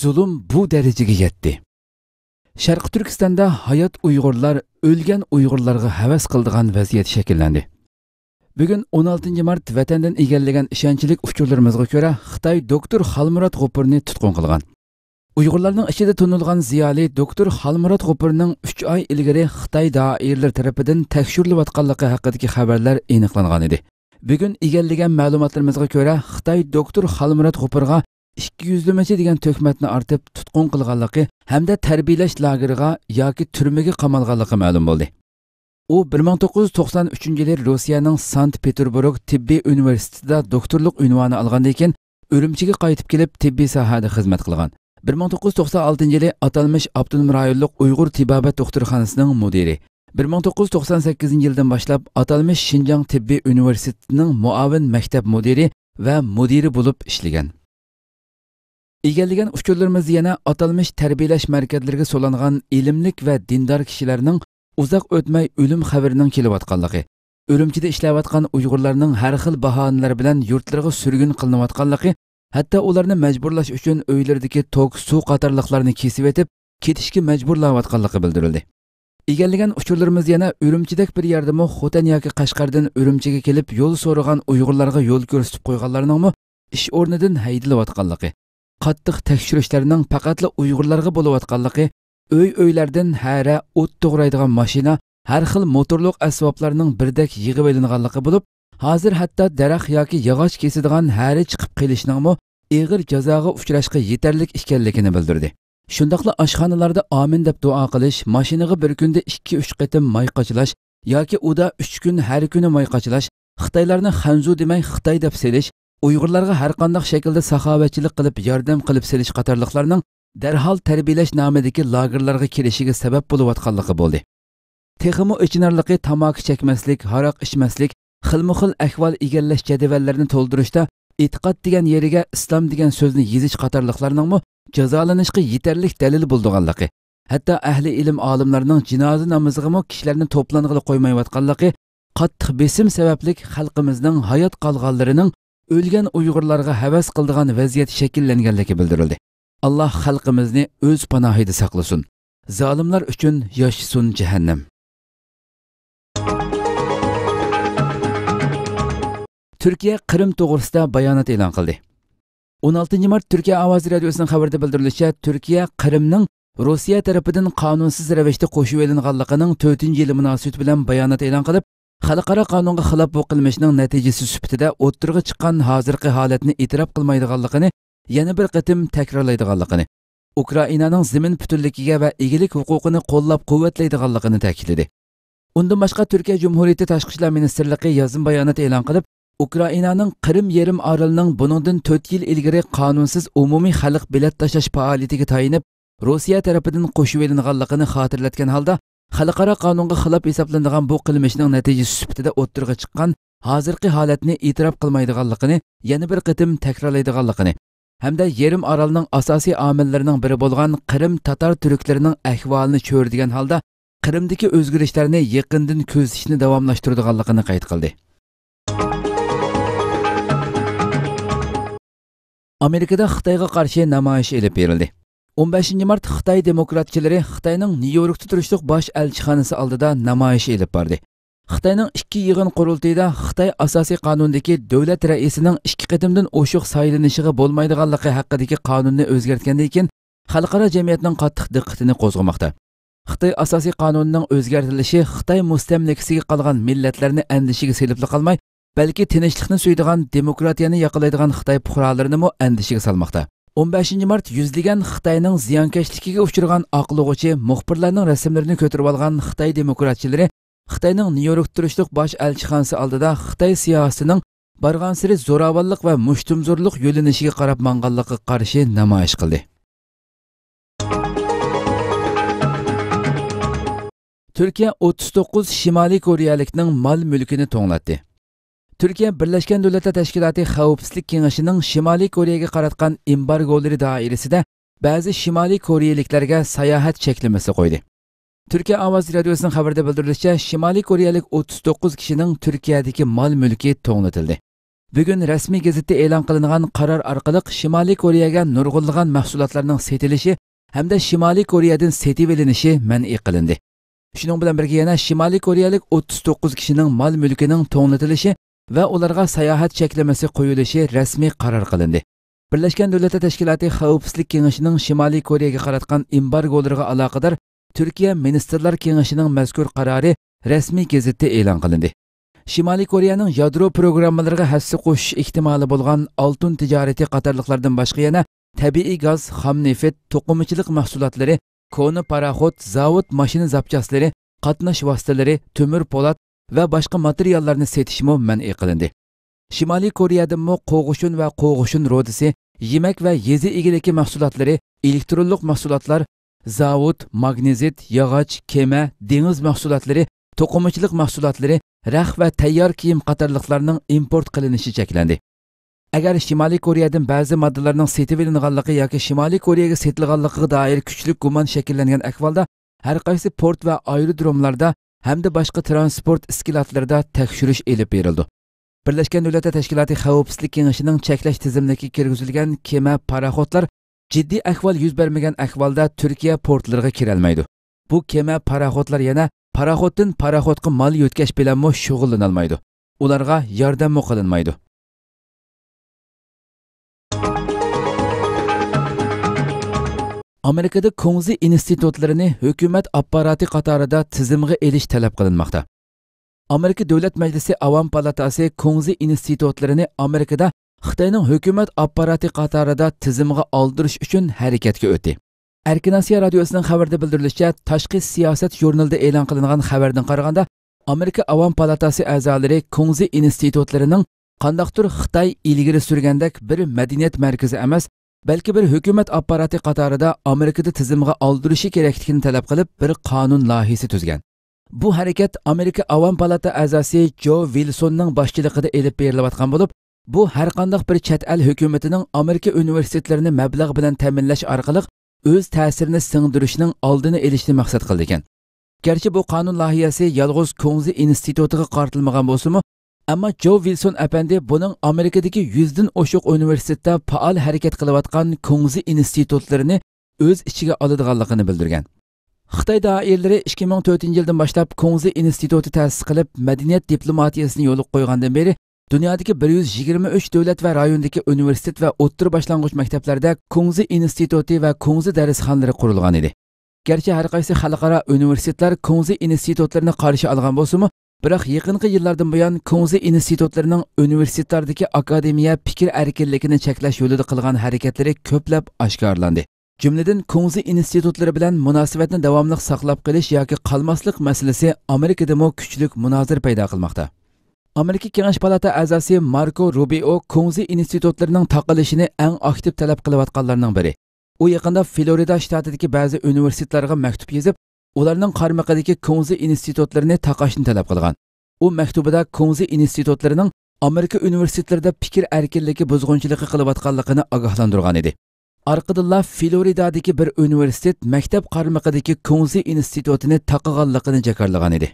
zulm bu darajaga yetdi. Sharq Turkistonda hayot Uyg'urlar o'lgan Uyg'urlarga havas qildigan vaziyat shakllandi. Bugun 16 mart vatandan egallagan ishonchlik uchurlarimizga ko'ra Xitoy doktor Xalmurod G'upurni tutqun qilgan. Uyg'urlarning ichida tunilgan ziyoli doktor Xalmurod G'upurning 3 oy ilgari Xitoy doiralari tomonidan tekshirilayotganligi haqidagi xabarlar aniqlangan edi. Bugun egallagan ma'lumotlarimizga ko'ra Xitoy doktor Xalmurod G'upurga 200 degan töhmatni ortib tutqun qilganligi hamda tarbiyalash lageriga yoki turmaga qamalganligi ma'lum bo'ldi. U 1993-yili Rossiyaning Sankt-Peterburg tibbiy universitetida doktorlik unvoni olgandan keyin Urumchiga qaytib kelib tibbiy sohada xizmat qilgan. 1996-yili atalmış Abdunum rayonluq Uyg'ur tibobat doktorxonasining mudiri. 1998-yildan boshlab atalmış Şinjan tibbiy universitetining muavin maktab mudiri va mudiri bo'lib ishlagan. Egallagan uchurlarimiz yana atalmış tarbiyalash markazlariga so'langan ilmlik va dindor kishilarning uzoq o'tmay o'lim xabarining kelayotganligi, Urumchida ishlayotgan Uyg'urlarning har xil bahonalar bilan yurtlarga surgun qilinayotganligi, hatto ularni majburlash uchun uylardagi tok, suv qatorliqlarni kesib etib, ketishga majburlayotganligi bildirildi. Egallagan uchurlarimiz yana Urumchidek bir yerdami Xotan yoki Qashqardan Urumchiga kelib yo'l so'ragan Uyg'urlarga yo'l ko'rsatib qo'yganlarning ish o'rnidan haydilayotganligi, qattiq tekshirishlarning faqatla Uyg'urlarga bo'layotganligi, uylardan hara o't to'g'raydigan mashina, har xil motorliq asboblarning birdek yig'ib olinganligi bo'lib, hozir hatto daraxt yoki yog'och kesadigan hari chiqib qilishning ig'ir jazoga uchrashga yetarlik ekanligini bildirdi. Shundaqla oshxonalarda amin deb duo qilish, mashinaga bir kunda 2-3 qatim may qachilash yoki uda 3 kun har kuni may qachilash, Xitoylarni Xanzu demay Xitoy deb selish, Uyg'urlarga har qanday shaklda saxovatchilik qilib yordam qilib selish qatorliqlarning darhol tarbiyalash nomidagi lagerlarga kelishiga sabab bo'layotganligi bo'ldi. Texmo ichinarligi tamaki chekmaslik, haroq ichmaslik, xilma-xil ahvol egallash jadvallarini to'ldirishda e'tiqod degan yeriga islom degan so'zni yezish qatorliqlarning jazolanishga yetarlik dalil bo'lganligi, hatto ahli ilm olimlarining jinoza namoziga kishilarni to'planig'ili qo'ymayotganligi qattiq besim sababli xalqimizning hayot qolganlarining o'lgan Uyg'urlarga havas qildigan vaziyat shakllanganligi bildirildi. Allah xalqimizni o'z panohida saqlasin. Zolimlar uchun yashsin jahannam. Türkiye Qrim to'g'risida bayonot e'lon qildi. 16 mart Türkiye Ovoz radiosining xabarida bildirilishicha, Türkiye Qrimning Rossiya tarafidan qonunsiz ravishda qo'shib olinganligining 4-yili munosabati bilan bayonot e'lon qilib, xalqaro qonunga xilof bu qilmishning natijasi sifatida o'ttirga chiqqan hozirgi holatni e'tirof qilmaydiganligini yana bir qatim takrorlaydiganligini, Ukrainaning zamin butunligiga va egilik huquqini qo'llab-quvvatlaydiganligini ta'kidladi. Undan boshqa Turkiya Cumhuriyeti Tashqi ishlar ministrligi yozim bayonot e'lon qilib, Ukrainaning Qrim yarim orolining buningdan 4 yil ilgari qonunsiz umumiy xalq bilet tashlash faoliyatiga tayinib, Rossiya tarafidan qo'shib olinganligini xotirlatgan holda, xalqaro qonunga xilof hisoblanadigan bu qilmishning natijasi sifatida o'ttirga chiqqan hozirgi holatni e'tirof qilmaydiganligini yana bir qatim takrorlaydiganligini hamda yarim orolning asosiy omillarining biri bo'lgan Qrim tatar turklarining ahvolini ko'rdigan holda Qrimdagi o'zgarishlarni yaqindan kuzatishni davomlashtiradiganligini qayd qildi. Amerikada Xitoyga qarshi namoyish elib berildi. 15 mart Xitoy demokratchilari Xitoyning Nyu-Yorkda turishliq bosh elchixonasi oldida namoyish elib bordi. Xitoyning 2 yig'in qurultayida Xitoy asosiy qonundagi davlat raisining 2 qatimdan oshiq saylanishiga bo'lmaydiganligi haqidagi qonunni o'zgartgandan keyin xalqaro jamiyatning qattiq diqqatini qo'zg'amoqda. Xitoy asosiy qonunining o'zgartirilishi Xitoy mustamlikasiga qolgan millatlarni andishiga selib qolmay, balki tinchlikni suydigan, demokratiyani yoqlaydigan Xitoy fuqarolarini andishiga salmoqda. 15 mart yuzlagan Xitoyning ziyonkashligiga uchragan aqlug'uchi muxbirlarning rasmlarini ko'tarib olgan Xitoy demokratchilari Xitoyning Nyu-Yorkda turishliq bosh elchixonasi oldida Xitoy siyosatining barg'ansiri zo'ravonlik va mushtumzo'rlik yo'linishiga qarab manganligiga qarshi namoyish qildi. Turkiya 39 Shimoliy Koreyalikning mol-mulkini to'nglatdi. Turkiya Birlashgan Davlatlar Tashkiloti Xavfsizlik Kengashining Shimoliy Koreyaga qaratgan embargolari doirasida ba'zi Shimoliy Koreyaliklarga sayohat cheklamasi qo'ydi. Turkiya Ovoz radiosining xabarida bildirilishicha, Shimoliy Koreyalik 39 kishining Turkiyadagi mol-mulki to'nglatildi. Bugun rasmiy gazetda e'lon qilingan qaror orqali Shimoliy Koreyaga nurg'unlagan mahsulotlarning setilishi hamda Shimoliy Koreyadan setib olinishi man'iy qilindi. Shuning bilan birga yana Shimoliy Koreyalik 39 kishining mol-mulkining to'nglatilishi va ularga sayohat cheklamasi qo'yilishi rasmiy qaror qilindi. Birlashgan Davlatlar Tashkiloti Xavfsizlik kengashining Shimoliy Koreyaga qaratgan embargolarga aloqador Turkiya Ministrlar kengashining mazkur qarori rasmiy gazetda e'lon qilindi. Shimoliy Koreyaning yadro programmalariga hassa qo'shish ehtimoli bo'lgan oltin tijorati qatorliqlardan boshqa yana tabiiy gaz, xom neft, to'qimachilik mahsulotlari, koni paraxod, zavod mashina zapchaslari, qatnash vositalari, temir po'lat va boshqa materiallarni setishmo man'iy qilindi. Shimoliy Koreyadagi qo'g'ishun va qo'g'ishun rodisi, yemak va yezi egiliki mahsulotlari, elektronlik mahsulotlar, zavod, magnezit, yog'och, kema, dengiz mahsulotlari, to'qimachilik mahsulotlari, rax va tayyor kiyim qatorliqlarning import qilinishi cheklandi. Agar Shimoliy Koreyadan ba'zi moddalarning setib olinganligi yoki Shimoliy Koreyaga setilganligiga doir kuchli gumon shakllangan ahvolda har qaysi port va aerodromlarda hamda boshqa transport iskilotlarida tekshirish elib berildi. Birlashgan Davlatlar Tashkiloti Xavfsizlik kengashining cheklash tizimiga kirgizilgan kema paraxodlar jiddiy ahvol yuz bermagan ahvolda Turkiya portlariga kira olmaydi. Bu kema paraxodlar yana paraxoddan paraxodga mol yetkash bilan shug'ullanolmaydi. Ularga yordam qilinmaydi. Amerikada Kongzi institutlarini hukumat apparati qatorida tizimga elish talab qilinmoqda. Amerika Davlat Majlisi Avam palatasi Kongzi institutlarini Amerikada Xitoyning hukumat apparati qatorida tizimga oldirish uchun harakatga o'tdi. Erkin Osiyo radiosining xabarida bildirilishicha, Tashqi siyosat jurnalida e'lon qilingan xabardan qaraganda, Amerika Avam palatasi a'zolari Kongzi institutlarining qandaqdir Xitoy ilgari surgandek bir madaniyat markazi emas, balki bir hukumat apparati qatorida Amerikada tizimga oldirishi kerakligini talab qilib, bir qonun loyihasi tuzgan. Bu harakat Amerika Avam palata a'zosi Joe Wilsonning boshchiligida elib berilayotgan bo'lib, bu har qanday bir chet el hukumatining Amerika universitetlarini mablag' bilan ta'minlash orqali o'z ta'sirini singdirishning oldini olishni maqsad qildi ekan. Garchi bu qonun loyihasi yolg'iz Kongzi institutiga qaratilmagan bo'lsa-mu, ammo Joe Wilson apandi buning Amerikadagi 100 dan oshiq universitetda faol harakat qilayotgan Kongzi institutlarini o'z ichiga oladiganligini bildirgan. Xitoy doiralari 2004-yildan boshlab Kongzi instituti ta'sis qilib, madaniyat diplomatiyasini yo'lga qo'ygandan beri dunyodagi 123 davlat va rayondagi universitet va o'rta boshlang'ich maktablarda Kongzi instituti va Kongzi darsxonalari qurilgan edi. Garchi har qaysi xalqaro universitetlar Kongzi institutlarini qarshi olgan bo'lsa-mu, biroq yaqinqi yillardan buyon Kongzi institutlarining universitetlardagi akademiya fikr erkinligini cheklash yo'lida qilgan harakatlari ko'plab oshkorlandi. Jumladan Kongzi institutlari bilan munosabatni davomli saqlab qolish yoki qolmaslik masalasi Amerikada kuchli munozara paydo qilmoqda. Amerika Kengash palata a'zosi Marco Rubio Kongzi institutlarining taqilishini eng aktiv talab qilayotganlarning biri. U yaqinda Florida shtatidagi ba'zi universitetlarga maktub yozib, ularning qarmaqidagi Kongzi institutlarini taqashni talab qilgan. U maktubida Kongzi institutlarining Amerika universitetlarida fikr erkinligi buzg'unchiligi qilayotganligini ogohlantirgan edi. Arqadilla Floridadagi bir universitet maktab qarmaqidagi Kongzi institutini taqaganligini jakarlagan edi.